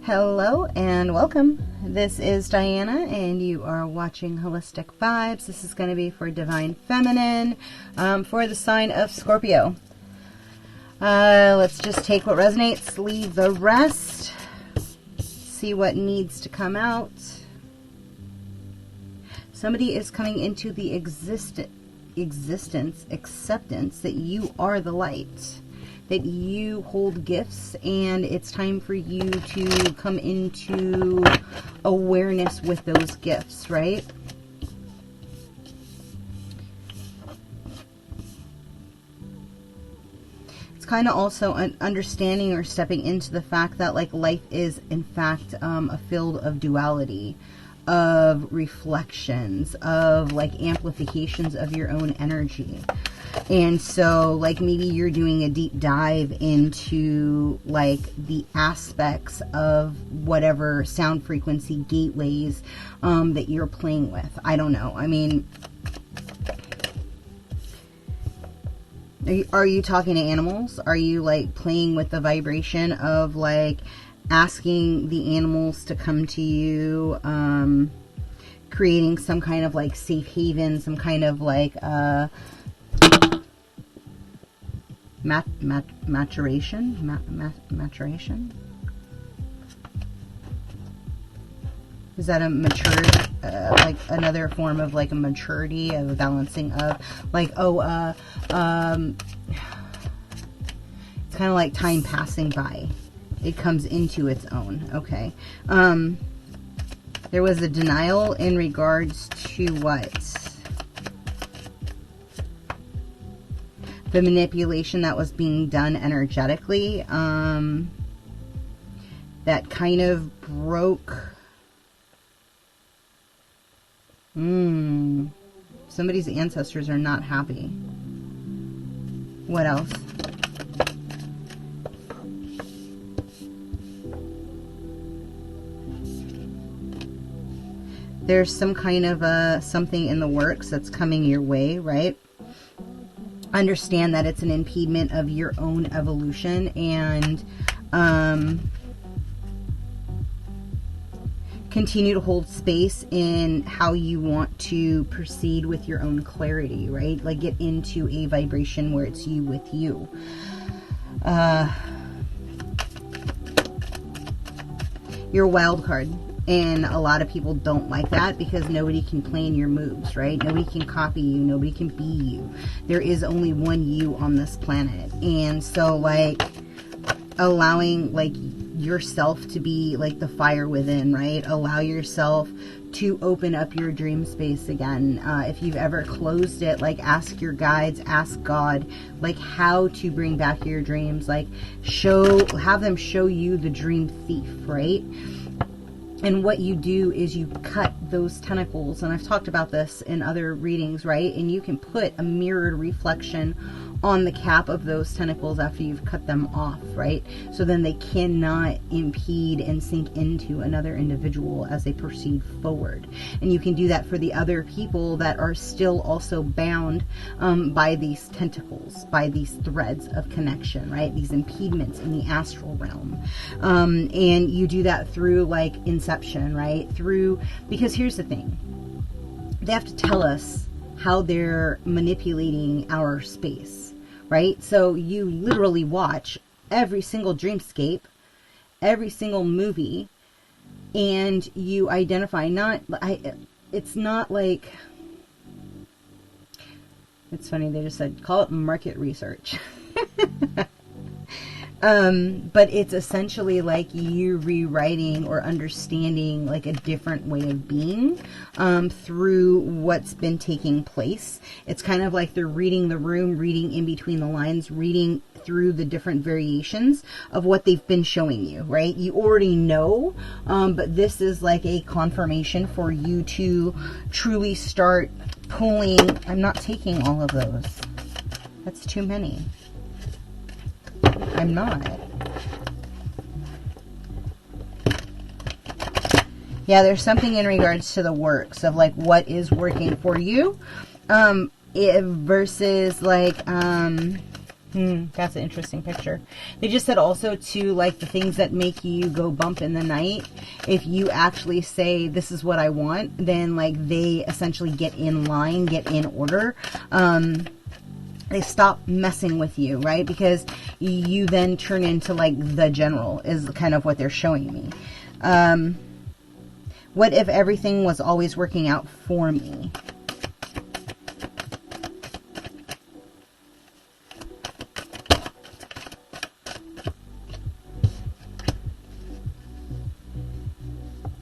Hello and welcome. This is Diana and you are watching Holistic Vibes. This is going to be for Divine Feminine for the sign of Scorpio. Let's just take what resonates, leave the rest, see what needs to come out. Somebody is coming into the acceptance that you are the light, that you hold gifts, and it's time for you to come into awareness with those gifts, right? It's kind of also an understanding or stepping into the fact that like life is in fact a field of duality, of reflections, of like amplifications of your own energy. And so like maybe you're doing a deep dive into like the aspects of whatever sound frequency gateways that you're playing with. I don't know. I mean, are you talking to animals? Are you like playing with the vibration of like asking the animals to come to you, creating some kind of like safe haven, some kind of like maturation? Is that a maturity, like another form of like a maturity, of a balancing of like, it's kind of like time passing by. It comes into its own. Okay. There was a denial in regards to what? The manipulation that was being done energetically. That kind of broke. Somebody's ancestors are not happy. What else? There's some kind of something in the works that's coming your way, right? Understand that it's an impediment of your own evolution, and continue to hold space in how you want to proceed with your own clarity, right? Like get into a vibration where it's you with you. You're a wild card. And a lot of people don't like that because nobody can plan your moves, right? Nobody can copy you. Nobody can be you. There is only one you on this planet. And so, like, allowing, like, yourself to be, like, the fire within, right? Allow yourself to open up your dream space again. If you've ever closed it, like, ask your guides, ask God, like, how to bring back your dreams. Like, have them show you the dream thief, right? And what you do is you cut those tentacles, and I've talked about this in other readings, right? And you can put a mirrored reflection on the cap of those tentacles after you've cut them off, right? So then they cannot impede and sink into another individual as they proceed forward. And you can do that for the other people that are still also bound by these tentacles, by these threads of connection, right? These impediments in the astral realm. And you do that through like inception, right? Because here's the thing. They have to tell us how they're manipulating our space, right? So you literally watch every single dreamscape, every single movie, and you identify it's not like, it's funny, they just said, call it market research. But it's essentially like you rewriting or understanding like a different way of being through what's been taking place. It's kind of like they're reading the room, reading in between the lines, reading through the different variations of what they've been showing you, right? You already know, but this is like a confirmation for you to truly start pulling. I'm not taking all of those. That's too many. I'm not. Yeah, there's something in regards to the works of like what is working for you versus like That's an interesting picture. They just said also too, like the things that make you go bump in the night, if you actually say, this is what I want, then like they essentially get in line, get in order. They stop messing with you, right? Because you then turn into like the general is kind of what they're showing me. What if everything was always working out for me?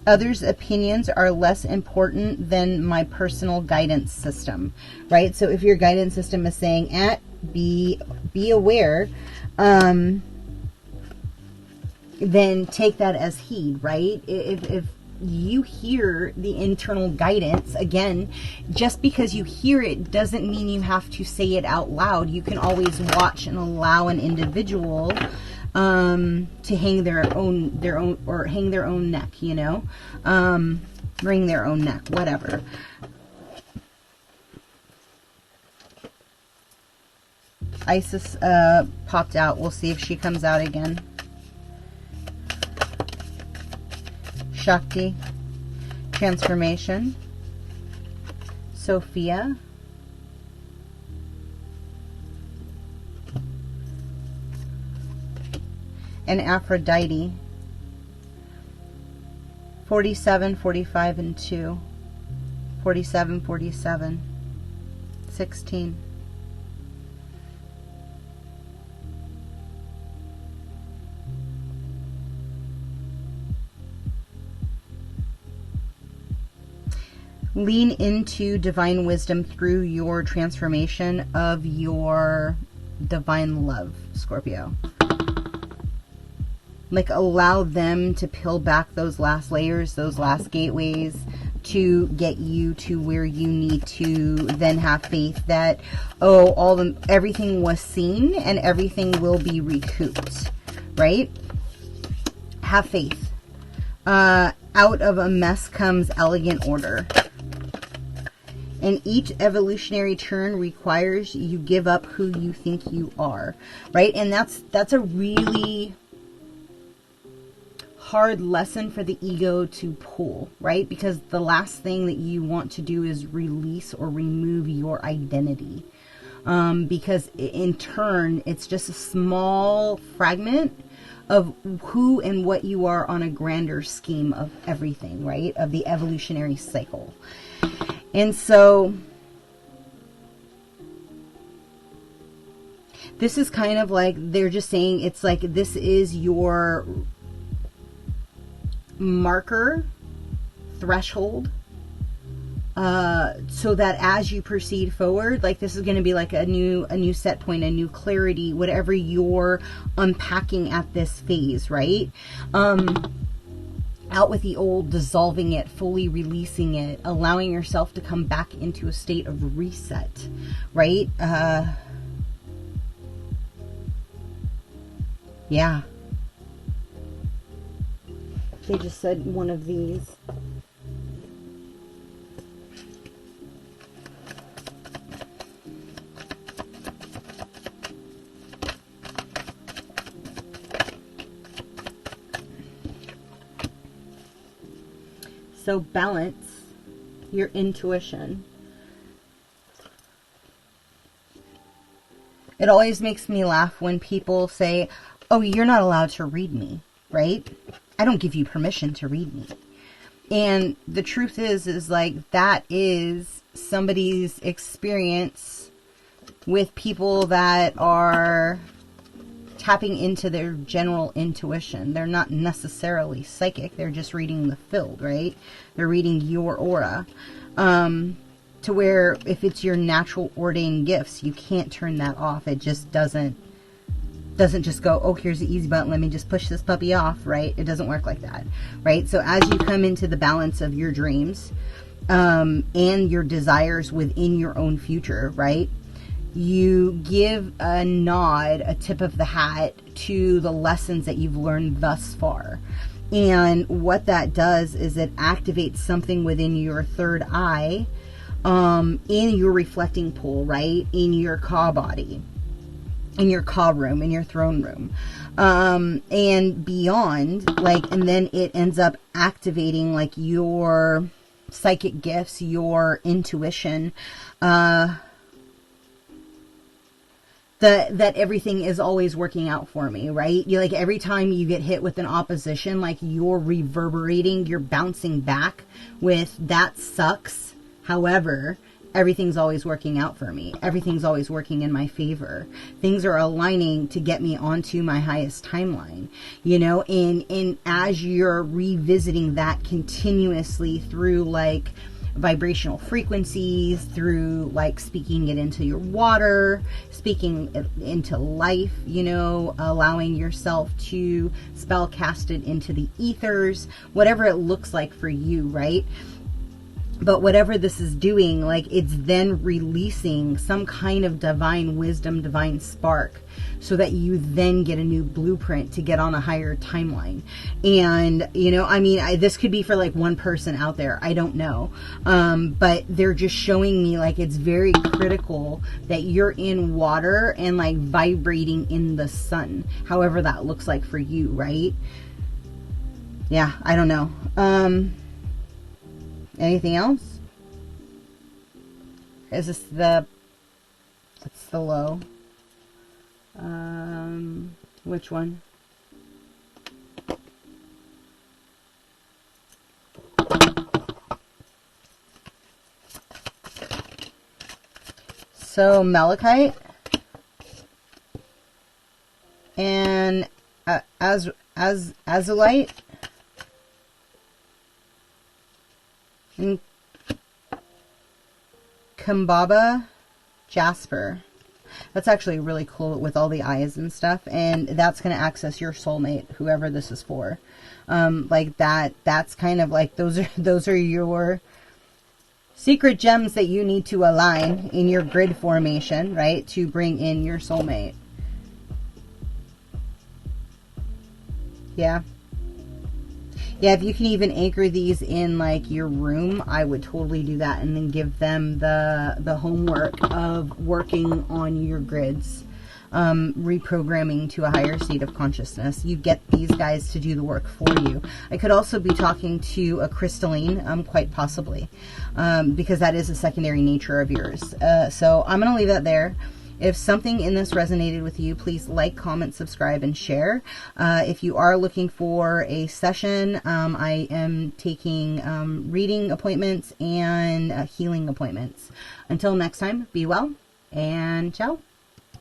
Others' opinions are less important than my personal guidance system, right? So if your guidance system is saying, be aware, then take that as heed, right? If you hear the internal guidance, again, just because you hear it doesn't mean you have to say it out loud. You can always watch and allow an individual to hang their own neck, you know, wring their own neck, whatever. Isis popped out. We'll see if she comes out again. Shakti, transformation. Sophia. And Aphrodite. 47, 45, and 2. 47, 47. 16. Lean into divine wisdom through your transformation of your divine love, Scorpio. Like, allow them to peel back those last layers, those last gateways to get you to where you need to then have faith that, oh, everything was seen and everything will be recouped, right? Have faith. Out of a mess comes elegant order. And each evolutionary turn requires you give up who you think you are, right? And that's a really hard lesson for the ego to pull, right? Because the last thing that you want to do is release or remove your identity. Because in turn, it's just a small fragment of who and what you are on a grander scheme of everything, right? Of the evolutionary cycle. And so this is kind of like, they're just saying, it's like, this is your marker, threshold, so that as you proceed forward, like, this is going to be like a new set point, a new clarity, whatever you're unpacking at this phase, right? Out with the old, dissolving it, fully releasing it, allowing yourself to come back into a state of reset, right? Yeah. They just said one of these. So balance your intuition. It always makes me laugh when people say, oh, you're not allowed to read me, right? I don't give you permission to read me. And the truth is like, that is somebody's experience with people that are tapping into their general intuition. They're not necessarily psychic. They're just reading the field, right? They're reading your aura. To where if it's your natural ordained gifts, you can't turn that off. It just doesn't just go, oh, here's the easy button, let me just push this puppy off, right? It doesn't work like that, right? So as you come into the balance of your dreams and your desires within your own future, right? You give a nod, a tip of the hat to the lessons that you've learned thus far. And what that does is it activates something within your third eye, in your reflecting pool, right? In your Ka body. in your ka room, in your throne room, and beyond, like, and then it ends up activating like your psychic gifts, your intuition, that everything is always working out for me, right? You, like, every time you get hit with an opposition, like, you're reverberating, you're bouncing back with, that sucks. However, everything's always working out for me. Everything's always working in my favor. Things are aligning to get me onto my highest timeline, you know, and as you're revisiting that continuously through, like, vibrational frequencies, through, like, speaking it into your water, speaking it into life, you know, allowing yourself to spell cast it into the ethers, whatever it looks like for you, right? But whatever this is doing, like, it's then releasing some kind of divine wisdom, divine spark, so that you then get a new blueprint to get on a higher timeline. And, you know, I mean, this could be for like one person out there. I don't know. But they're just showing me, like, it's very critical that you're in water and, like, vibrating in the sun, however that looks like for you, right? Yeah, I don't know. Anything else? Is this it's the low? Which one? So malachite and azulite and Kambaba jasper. That's actually really cool with all the eyes and stuff, and that's going to access your soulmate, whoever this is for. Like that's kind of like, those are your secret gems that you need to align in your grid formation, right, to bring in your soulmate. Yeah. Yeah, if you can even anchor these in, like, your room, I would totally do that, and then give them the homework of working on your grids, reprogramming to a higher state of consciousness. You get these guys to do the work for you. I could also be talking to a crystalline, quite possibly, because that is a secondary nature of yours. So I'm going to leave that there. If something in this resonated with you, please like, comment, subscribe, and share. If you are looking for a session, I am taking reading appointments and healing appointments. Until next time, be well, and ciao.